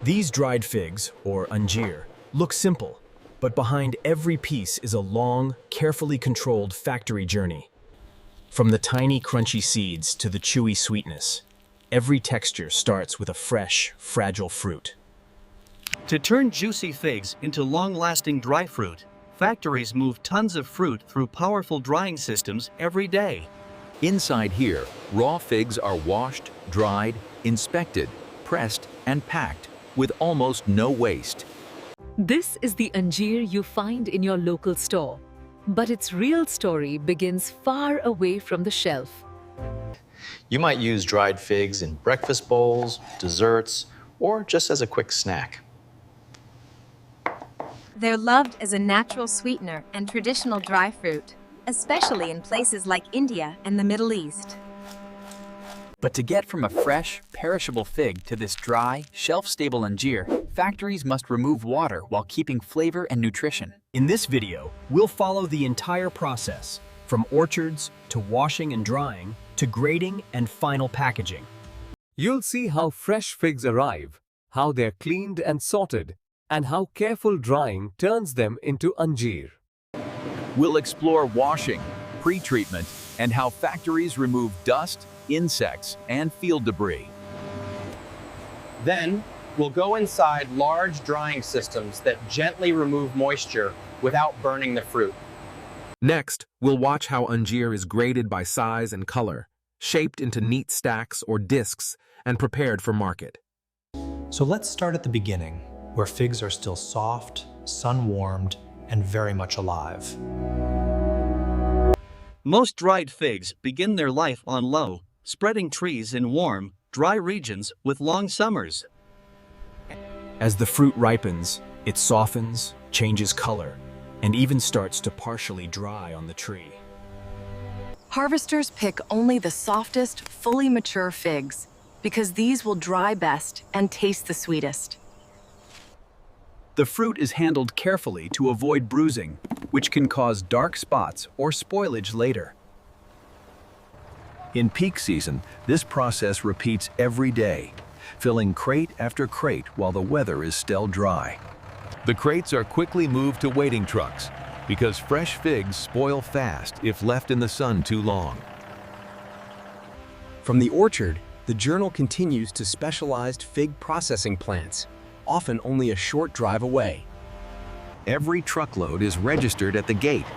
These dried figs, or anjir, look simple, but behind every piece is a long, carefully controlled factory journey. From the tiny, crunchy seeds to the chewy sweetness, every texture starts with a fresh, fragile fruit. To turn juicy figs into long-lasting dry fruit, factories move tons of fruit through powerful drying systems every day. Inside here, raw figs are washed, dried, inspected, pressed, and packed with almost no waste. This is the anjir you find in your local store, but its real story begins far away from the shelf. You might use dried figs in breakfast bowls, desserts, or just as a quick snack. They're loved as a natural sweetener and traditional dry fruit, especially in places like India and the Middle East. But to get from a fresh, perishable fig to this dry, shelf-stable anjir, factories must remove water while keeping flavor and nutrition. In this video, we'll follow the entire process, from orchards to washing and drying to grading and final packaging. You'll see how fresh figs arrive, how they're cleaned and sorted, and how careful drying turns them into anjir. We'll explore washing, pre-treatment, and how factories remove dust, insects, and field debris. Then, we'll go inside large drying systems that gently remove moisture without burning the fruit. Next, we'll watch how anjir is graded by size and color, shaped into neat stacks or discs, and prepared for market. So let's start at the beginning, where figs are still soft, sun-warmed, and very much alive. Most dried figs begin their life on low, spreading trees in warm, dry regions with long summers. As the fruit ripens, it softens, changes color, and even starts to partially dry on the tree. Harvesters pick only the softest, fully mature figs, because these will dry best and taste the sweetest. The fruit is handled carefully to avoid bruising, which can cause dark spots or spoilage later. In peak season, this process repeats every day, filling crate after crate while the weather is still dry. The crates are quickly moved to waiting trucks because fresh figs spoil fast if left in the sun too long. From the orchard, the journal continues to specialized fig processing plants, often only a short drive away. Every truckload is registered at the gate,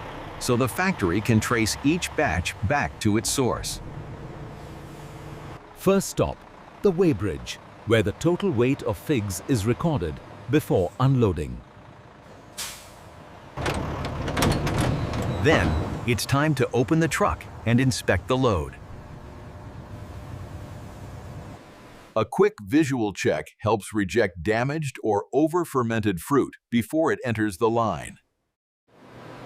so the factory can trace each batch back to its source. First stop, the weighbridge, where the total weight of figs is recorded before unloading. Then, it's time to open the truck and inspect the load. A quick visual check helps reject damaged or over-fermented fruit before it enters the line.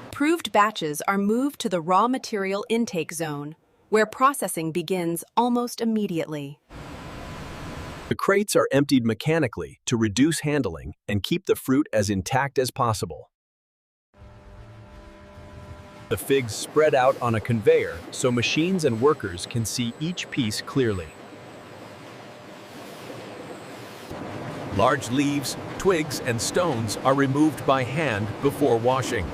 Approved batches are moved to the raw material intake zone, where processing begins almost immediately. The crates are emptied mechanically to reduce handling and keep the fruit as intact as possible. The figs spread out on a conveyor so machines and workers can see each piece clearly. Large leaves, twigs, and stones are removed by hand before washing.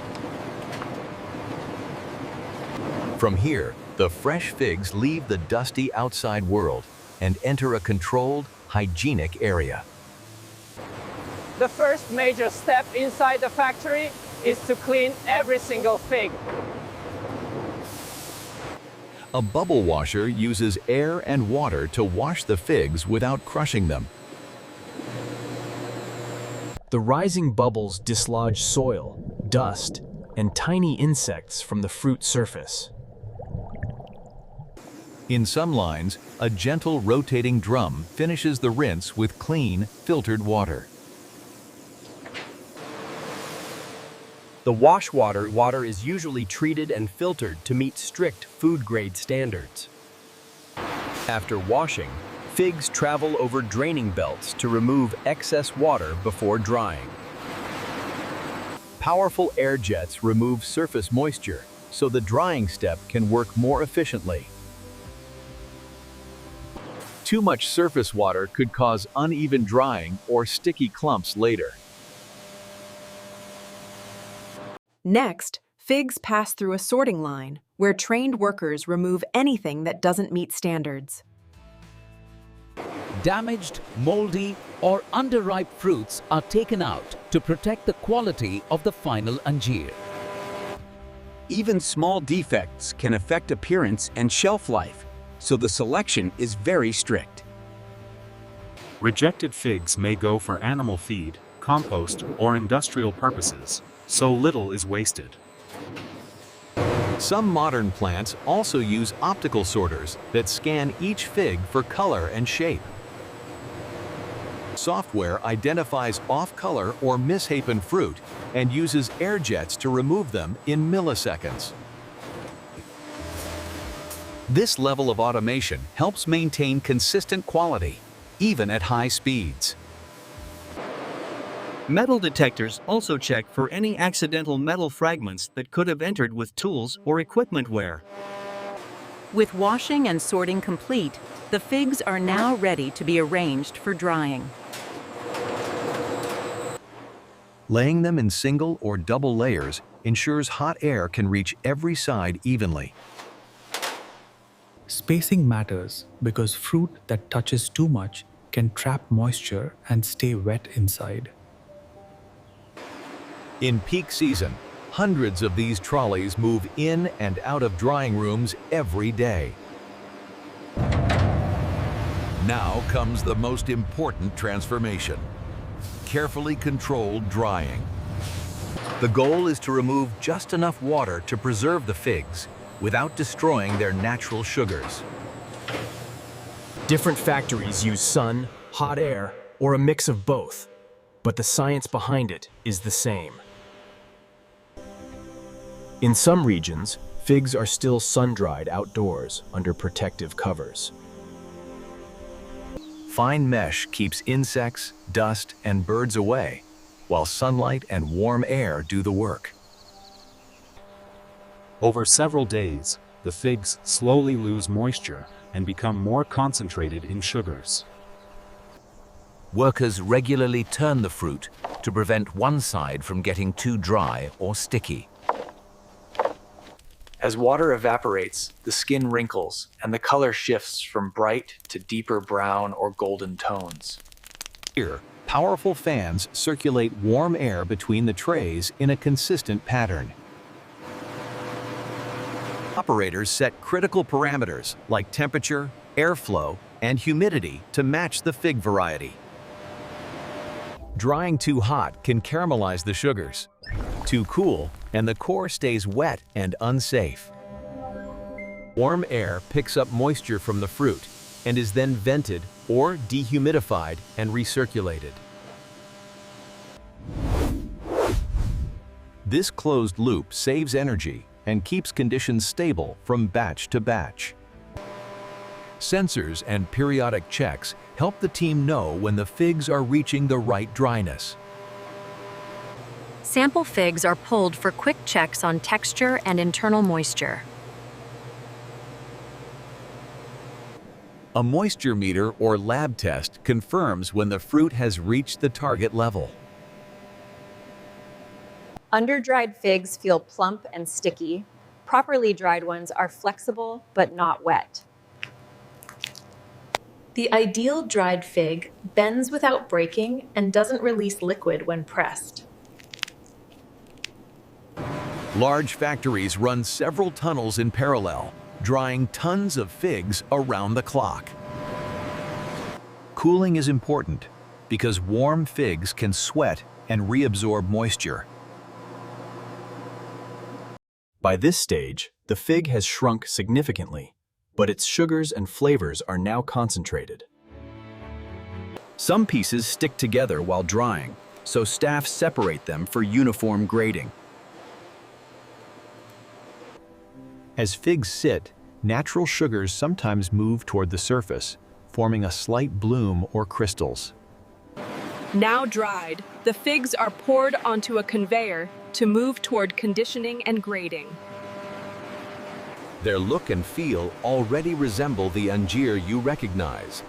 From here, the fresh figs leave the dusty outside world and enter a controlled, hygienic area. The first major step inside the factory is to clean every single fig. A bubble washer uses air and water to wash the figs without crushing them. The rising bubbles dislodge soil, dust, and tiny insects from the fruit surface. In some lines, a gentle rotating drum finishes the rinse with clean, filtered water. The wash water is usually treated and filtered to meet strict food-grade standards. After washing, figs travel over draining belts to remove excess water before drying. Powerful air jets remove surface moisture, so the drying step can work more efficiently. Too much surface water could cause uneven drying or sticky clumps later. Next, figs pass through a sorting line where trained workers remove anything that doesn't meet standards. Damaged, moldy, or underripe fruits are taken out to protect the quality of the final anjeer. Even small defects can affect appearance and shelf life, so the selection is very strict. Rejected figs may go for animal feed, compost, or industrial purposes, so little is wasted. Some modern plants also use optical sorters that scan each fig for color and shape. Software identifies off-color or misshapen fruit and uses air jets to remove them in milliseconds. This level of automation helps maintain consistent quality, even at high speeds. Metal detectors also check for any accidental metal fragments that could have entered with tools or equipment wear. With washing and sorting complete, the figs are now ready to be arranged for drying. Laying them in single or double layers ensures hot air can reach every side evenly. Spacing matters because fruit that touches too much can trap moisture and stay wet inside. In peak season, hundreds of these trolleys move in and out of drying rooms every day. Now comes the most important transformation: carefully controlled drying. The goal is to remove just enough water to preserve the figs without destroying their natural sugars. Different factories use sun, hot air, or a mix of both, but the science behind it is the same. In some regions, figs are still sun-dried outdoors under protective covers. Fine mesh keeps insects, dust, and birds away, while sunlight and warm air do the work. Over several days, the figs slowly lose moisture and become more concentrated in sugars. Workers regularly turn the fruit to prevent one side from getting too dry or sticky. As water evaporates, the skin wrinkles and the color shifts from bright to deeper brown or golden tones. Here, powerful fans circulate warm air between the trays in a consistent pattern. Operators set critical parameters like temperature, airflow, and humidity to match the fig variety. Drying too hot can caramelize the sugars. Too cool, and the core stays wet and unsafe. Warm air picks up moisture from the fruit and is then vented or dehumidified and recirculated. This closed loop saves energy and keeps conditions stable from batch to batch. Sensors and periodic checks help the team know when the figs are reaching the right dryness. Sample figs are pulled for quick checks on texture and internal moisture. A moisture meter or lab test confirms when the fruit has reached the target level. Under-dried figs feel plump and sticky. Properly dried ones are flexible but not wet. The ideal dried fig bends without breaking and doesn't release liquid when pressed. Large factories run several tunnels in parallel, drying tons of figs around the clock. Cooling is important because warm figs can sweat and reabsorb moisture. By this stage, the fig has shrunk significantly, but its sugars and flavors are now concentrated. Some pieces stick together while drying, so staff separate them for uniform grading. As figs sit, natural sugars sometimes move toward the surface, forming a slight bloom or crystals. Now dried, the figs are poured onto a conveyor to move toward conditioning and grading. Their look and feel already resemble the anjeer you recognize,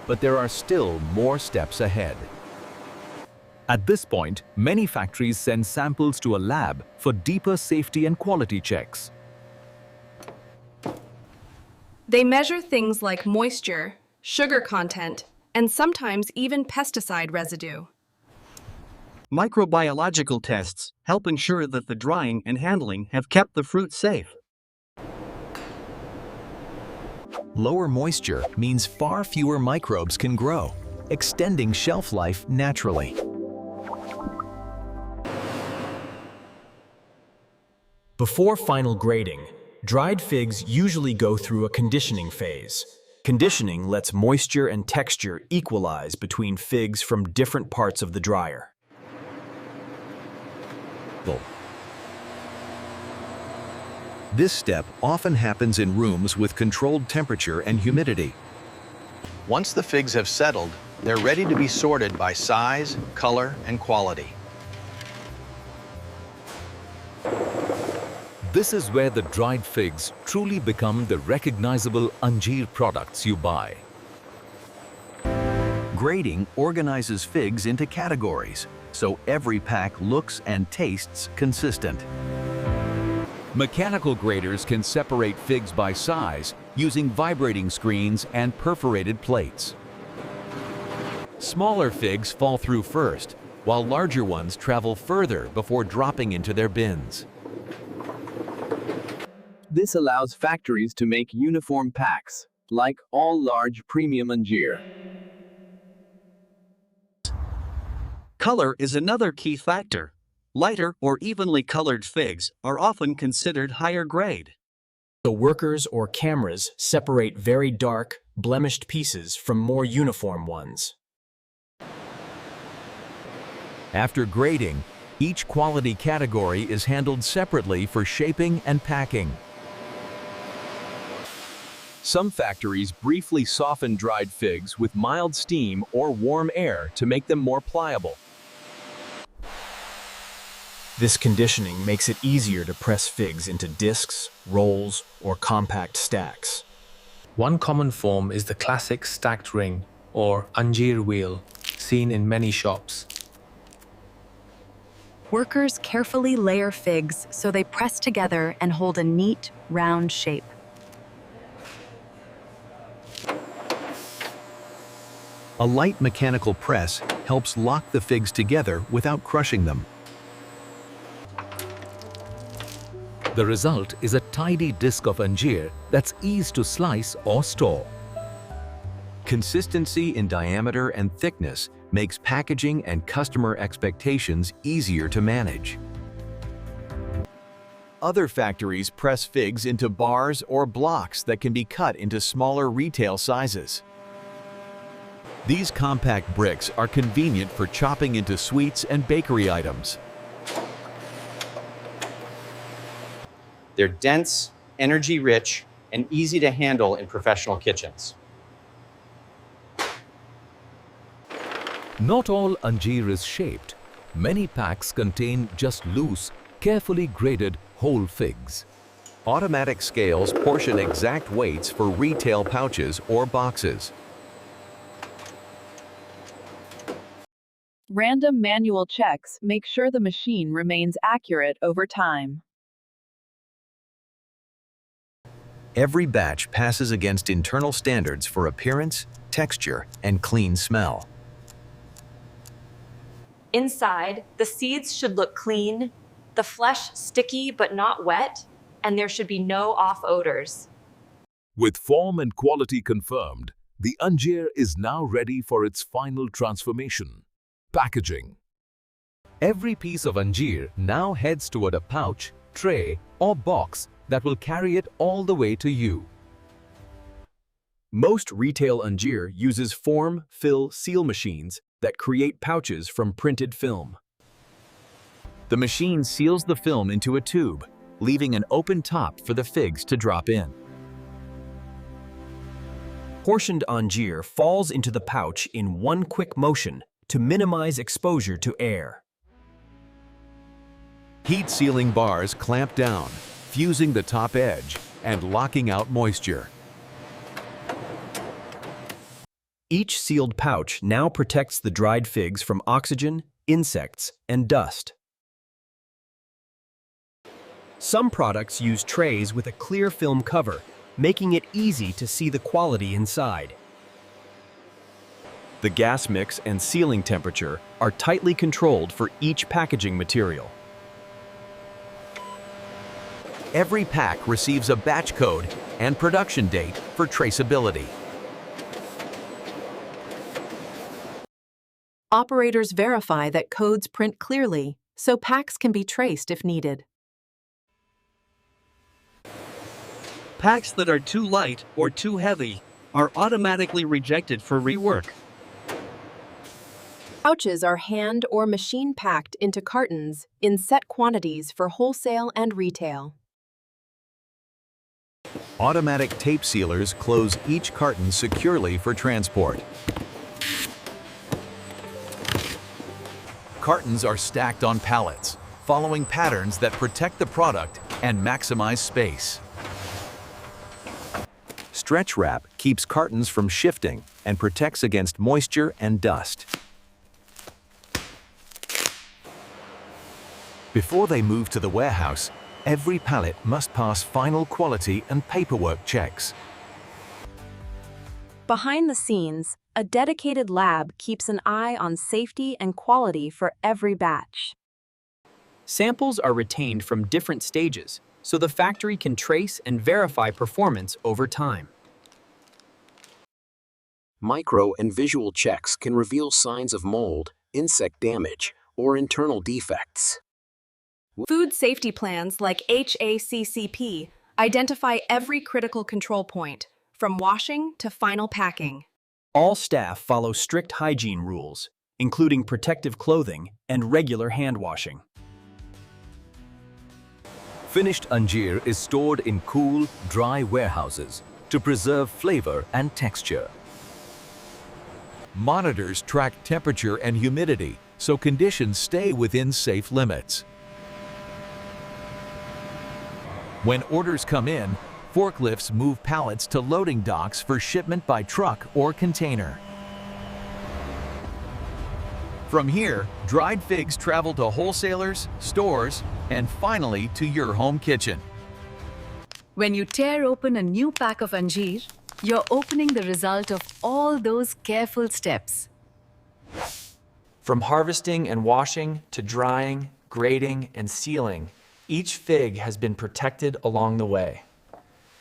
but there are still more steps ahead. At this point, many factories send samples to a lab for deeper safety and quality checks. They measure things like moisture, sugar content, and sometimes even pesticide residue. Microbiological tests help ensure that the drying and handling have kept the fruit safe. Lower moisture means far fewer microbes can grow, extending shelf life naturally. Before final grading, dried figs usually go through a conditioning phase. Conditioning lets moisture and texture equalize between figs from different parts of the dryer. This step often happens in rooms with controlled temperature and humidity. Once the figs have settled, they're ready to be sorted by size, color, and quality. This is where the dried figs truly become the recognizable Anjeer products you buy. Grading organizes figs into categories, so every pack looks and tastes consistent. Mechanical graders can separate figs by size using vibrating screens and perforated plates. Smaller figs fall through first, while larger ones travel further before dropping into their bins. This allows factories to make uniform packs, like all large premium Anjeer. Color is another key factor. Lighter or evenly colored figs are often considered higher grade. So workers or cameras separate very dark, blemished pieces from more uniform ones. After grading, each quality category is handled separately for shaping and packing. Some factories briefly soften dried figs with mild steam or warm air to make them more pliable. This conditioning makes it easier to press figs into discs, rolls, or compact stacks. One common form is the classic stacked ring, or Anjeer wheel, seen in many shops. Workers carefully layer figs so they press together and hold a neat, round shape. A light mechanical press helps lock the figs together without crushing them. The result is a tidy disc of Anjeer that's easy to slice or store. Consistency in diameter and thickness makes packaging and customer expectations easier to manage. Other factories press figs into bars or blocks that can be cut into smaller retail sizes. These compact bricks are convenient for chopping into sweets and bakery items. They're dense, energy-rich, and easy to handle in professional kitchens. Not all Anjeer is shaped. Many packs contain just loose, carefully graded whole figs. Automatic scales portion exact weights for retail pouches or boxes. Random manual checks make sure the machine remains accurate over time. Every batch passes against internal standards for appearance, texture, and clean smell. Inside, the seeds should look clean, the flesh sticky but not wet, and there should be no off odors. With form and quality confirmed, the Anjeer is now ready for its final transformation. Packaging. Every piece of Anjeer now heads toward a pouch, tray, or box that will carry it all the way to you. Most retail Anjeer uses form, fill, seal machines that create pouches from printed film. The machine seals the film into a tube, leaving an open top for the figs to drop in. Portioned Anjeer falls into the pouch in one quick motion to minimize exposure to air. Heat-sealing bars clamp down, fusing the top edge and locking out moisture. Each sealed pouch now protects the dried figs from oxygen, insects, and dust. Some products use trays with a clear film cover, making it easy to see the quality inside. The gas mix and sealing temperature are tightly controlled for each packaging material. Every pack receives a batch code and production date for traceability. Operators verify that codes print clearly, so packs can be traced if needed. Packs that are too light or too heavy are automatically rejected for rework. Pouches are hand or machine packed into cartons in set quantities for wholesale and retail. Automatic tape sealers close each carton securely for transport. Cartons are stacked on pallets, following patterns that protect the product and maximize space. Stretch wrap keeps cartons from shifting and protects against moisture and dust. Before they move to the warehouse, every pallet must pass final quality and paperwork checks. Behind the scenes, a dedicated lab keeps an eye on safety and quality for every batch. Samples are retained from different stages, so the factory can trace and verify performance over time. Micro and visual checks can reveal signs of mold, insect damage, or internal defects. Food safety plans like HACCP identify every critical control point, from washing to final packing. All staff follow strict hygiene rules, including protective clothing and regular hand washing. Finished anjeer is stored in cool, dry warehouses to preserve flavor and texture. Monitors track temperature and humidity so conditions stay within safe limits. When orders come in, forklifts move pallets to loading docks for shipment by truck or container. From here, dried figs travel to wholesalers, stores, and finally to your home kitchen. When you tear open a new pack of anjeer, you're opening the result of all those careful steps. From harvesting and washing to drying, grading, and sealing, each fig has been protected along the way.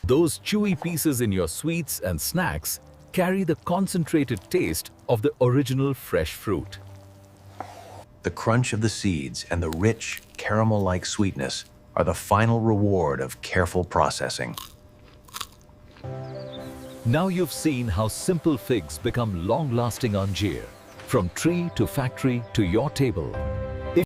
Those chewy pieces in your sweets and snacks carry the concentrated taste of the original fresh fruit. The crunch of the seeds and the rich, caramel-like sweetness are the final reward of careful processing. Now you've seen how simple figs become long-lasting anjeer, from tree to factory to your table.